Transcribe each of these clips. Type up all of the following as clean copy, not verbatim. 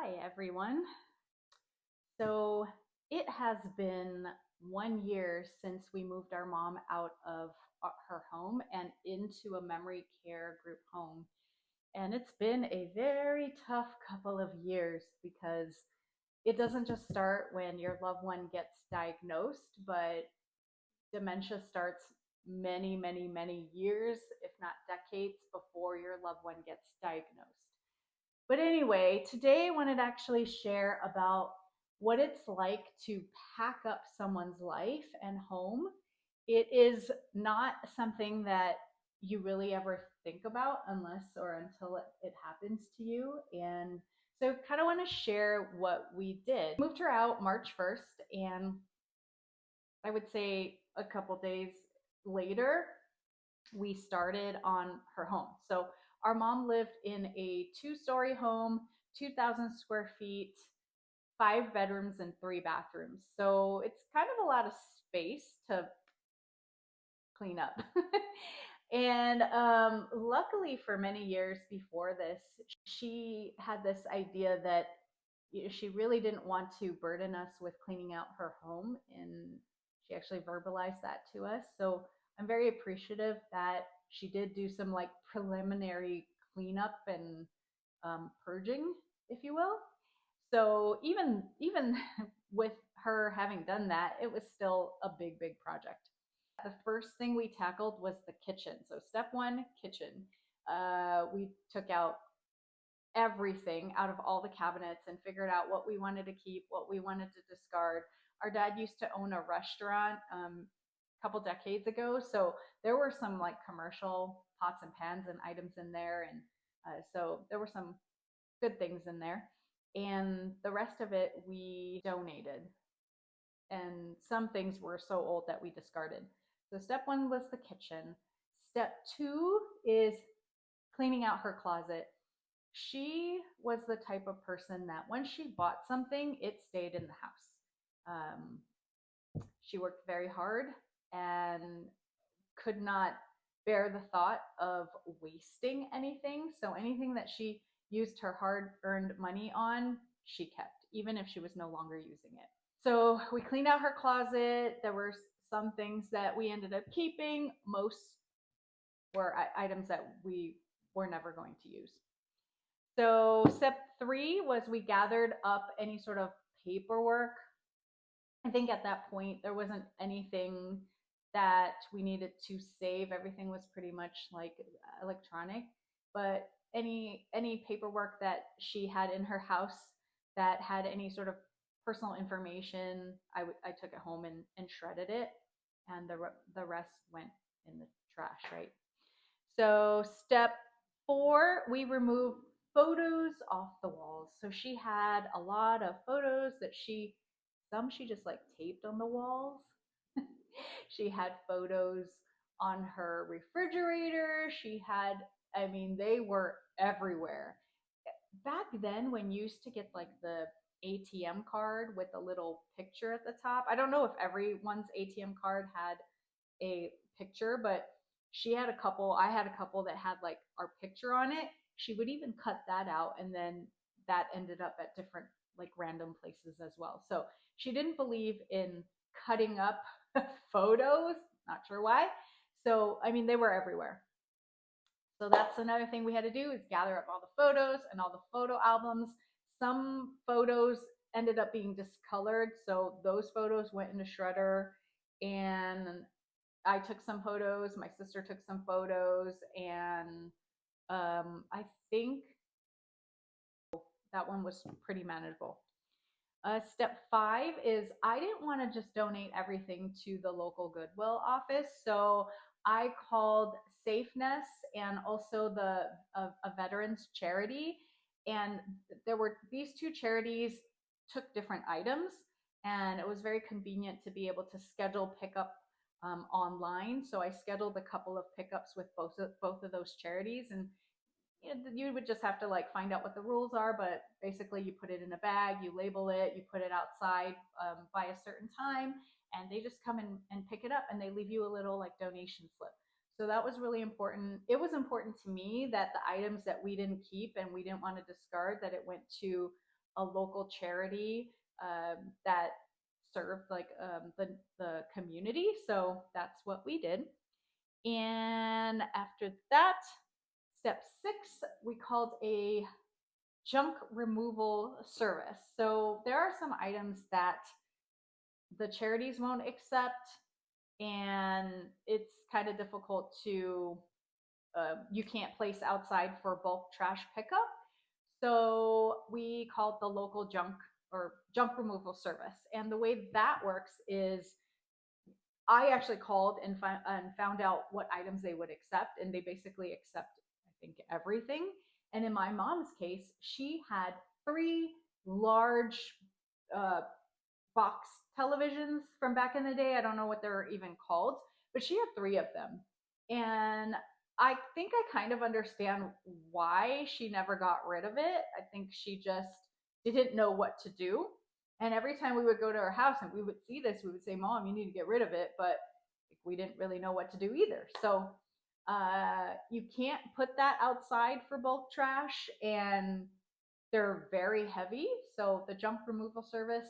Hi, everyone. So it has been 1 year since we moved our mom out of her home and into a memory care group home. And it's been a very tough couple of years because it doesn't just start when your loved one gets diagnosed, but dementia starts many, many, many years, if not decades, before your loved one gets diagnosed. But anyway, today I wanted to actually share about what it's like to pack up someone's life and home. It is not something that you really ever think about unless or until it happens to you. And so kind of want to share what we did. Moved her out March 1st, and I would say a couple days later, we started on her home. So our mom lived in a 2-story home, 2,000 square feet, 5 bedrooms, and 3 bathrooms. So it's kind of a lot of space to clean up. And luckily, for many years before this, she had this idea that she really didn't want to burden us with cleaning out her home. And she actually verbalized that to us. So I'm very appreciative that she did do some like preliminary cleanup and purging, if you will. So even with her having done that, it was still a big project. The first thing we tackled was the kitchen. So step one, kitchen. We took out everything out of all the cabinets and figured out what we wanted to keep, what we wanted to discard. Our dad used to own a restaurant a couple decades ago, so there were some like commercial pots and pans and items in there, and so there were some good things in there. And the rest of it we donated, and some things were so old that we discarded. So step one was the kitchen. Step two is cleaning out her closet. She was the type of person that when she bought something, it stayed in the house. She worked very hard and could not bear the thought of wasting anything. So anything that she used her hard earned money on, she kept, even if she was no longer using it. So we cleaned out her closet. There were some things that we ended up keeping. Most were items that we were never going to use. So step three was we gathered up any sort of paperwork. I think at that point there wasn't anything that we needed to save. Everything was pretty much like electronic, but any paperwork that she had in her house that had any sort of personal information, I took it home and shredded it, and the rest went in the trash, right? So step four, we removed photos off the walls. So she had a lot of photos that some she just like taped on the walls. She had photos on her refrigerator. She had, I mean, they were everywhere. Back then, when you used to get like the ATM card with a little picture at the top, I don't know if everyone's ATM card had a picture, but she had a couple, I had a couple that had like our picture on it. She would even cut that out, and then that ended up at different like random places as well. So she didn't believe in cutting up photos, not sure why. So I mean, they were everywhere. So that's another thing we had to do, is gather up all the photos and all the photo albums. Some photos ended up being discolored, so those photos went in the shredder. And I took some photos, my sister took some photos, and I think that one was pretty manageable. Step five is I didn't want to just donate everything to the local Goodwill office, so I called Safeness and also a veterans charity, and there were these two charities took different items, and it was very convenient to be able to schedule pickup online. So I scheduled a couple of pickups with both of those charities, and you would just have to like find out what the rules are, but basically you put it in a bag, you label it, you put it outside by a certain time, and they just come and pick it up, and they leave you a little like donation slip. So that was really important. It was important to me that the items that we didn't keep and we didn't want to discard, that it went to a local charity that served like the community. So that's what we did. And after that, step 6, we called a junk removal service. So there are some items that the charities won't accept, and it's kind of difficult to, you can't place outside for bulk trash pickup. So we called the local junk removal service. And the way that works is I actually called and found out what items they would accept, and they basically accept, I think, everything. And in my mom's case, she had 3 large uh, box televisions from back in the day. I don't know what they're even called, but she had 3 of them. And I think I kind of understand why she never got rid of it. I think she just didn't know what to do. And every time we would go to her house and we would see this, we would say, Mom, you need to get rid of it. But we didn't really know what to do either. So you can't put that outside for bulk trash. And they're very heavy. So the junk removal service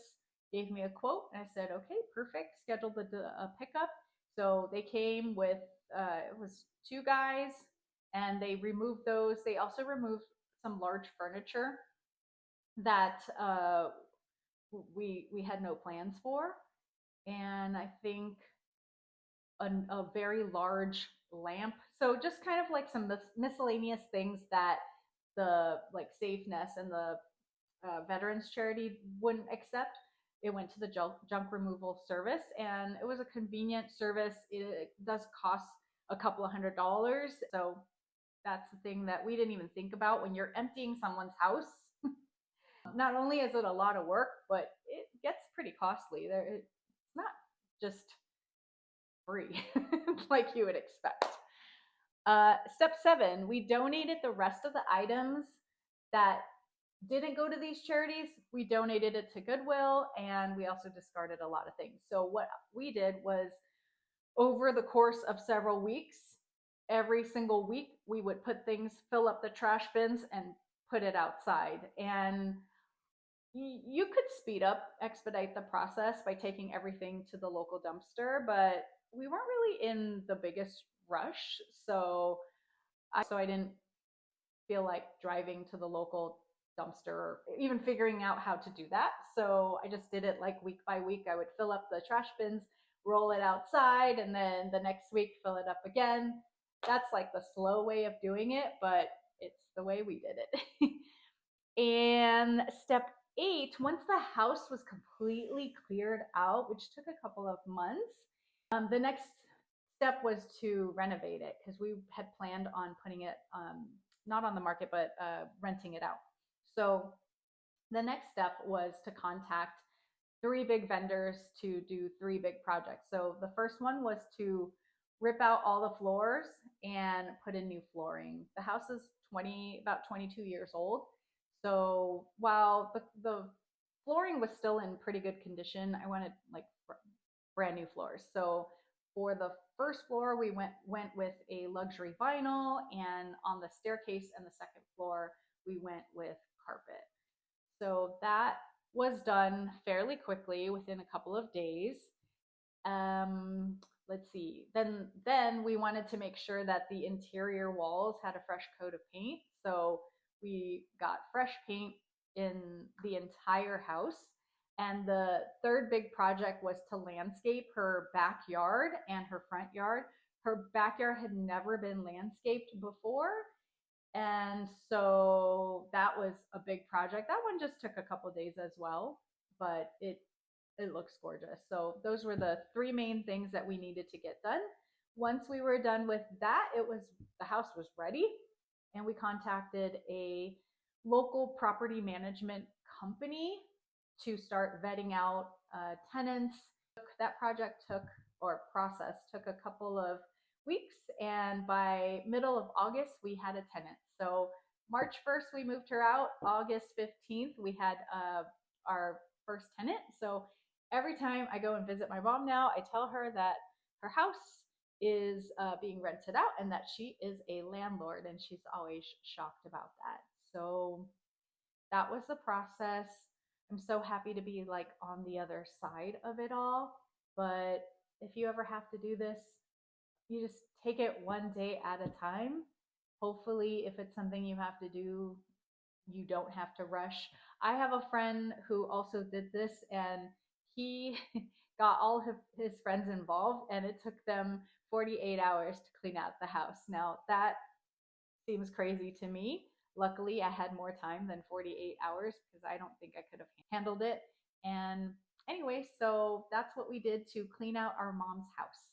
gave me a quote, and I said, okay, perfect. Scheduled a pickup. So they came with, it was 2 guys, and they removed those. They also removed some large furniture that we had no plans for. And I think a very large lamp. So just kind of like some miscellaneous things that the like safeness and the veterans charity wouldn't accept. It went to the junk removal service, and it was a convenient service. It does cost a couple of $100. So that's the thing that we didn't even think about when you're emptying someone's house. Not only is it a lot of work, but it gets pretty costly. It's not just free like you would expect. Step 7, we donated the rest of the items that didn't go to these charities. We donated it to Goodwill, and we also discarded a lot of things. So what we did was, over the course of several weeks, every single week we would put things, fill up the trash bins, and put it outside. And you could expedite the process by taking everything to the local dumpster, but we weren't really in the biggest rush. So I didn't feel like driving to the local dumpster or even figuring out how to do that. So I just did it like week by week. I would fill up the trash bins, roll it outside, and then the next week fill it up again. That's like the slow way of doing it, but it's the way we did it. And step 8, once the house was completely cleared out, which took a couple of months, the next step was to renovate it, because we had planned on putting it not on the market, but renting it out. So the next step was to contact 3 big vendors to do 3 big projects. So the first one was to rip out all the floors and put in new flooring. The house is about 22 years old. So while the flooring was still in pretty good condition, I wanted like brand new floors. So for the first floor, we went with a luxury vinyl, and on the staircase and the second floor, we went with carpet. So that was done fairly quickly, within a couple of days. Um, let's see. Then we wanted to make sure that the interior walls had a fresh coat of paint. So we got fresh paint in the entire house. And the third big project was to landscape her backyard and her front yard. Her backyard had never been landscaped before. And so that was a big project. That one just took a couple of days as well, but it looks gorgeous. So those were the 3 main things that we needed to get done. Once we were done with that, the house was ready, and we contacted a local property management company to start vetting out tenants. That project took, or process took, a couple of weeks, and by middle of August we had a tenant. So March 1st we moved her out. August 15th we had our first tenant. So every time I go and visit my mom now, I tell her that her house is being rented out and that she is a landlord, and she's always shocked about that. So that was the process. I'm so happy to be like on the other side of it all. But if you ever have to do this, you just take it one day at a time. Hopefully, if it's something you have to do, you don't have to rush. I have a friend who also did this, and he got all of his friends involved, and it took them 48 hours to clean out the house. Now, that seems crazy to me. Luckily, I had more time than 48 hours because I don't think I could have handled it. And anyway, so that's what we did to clean out our mom's house.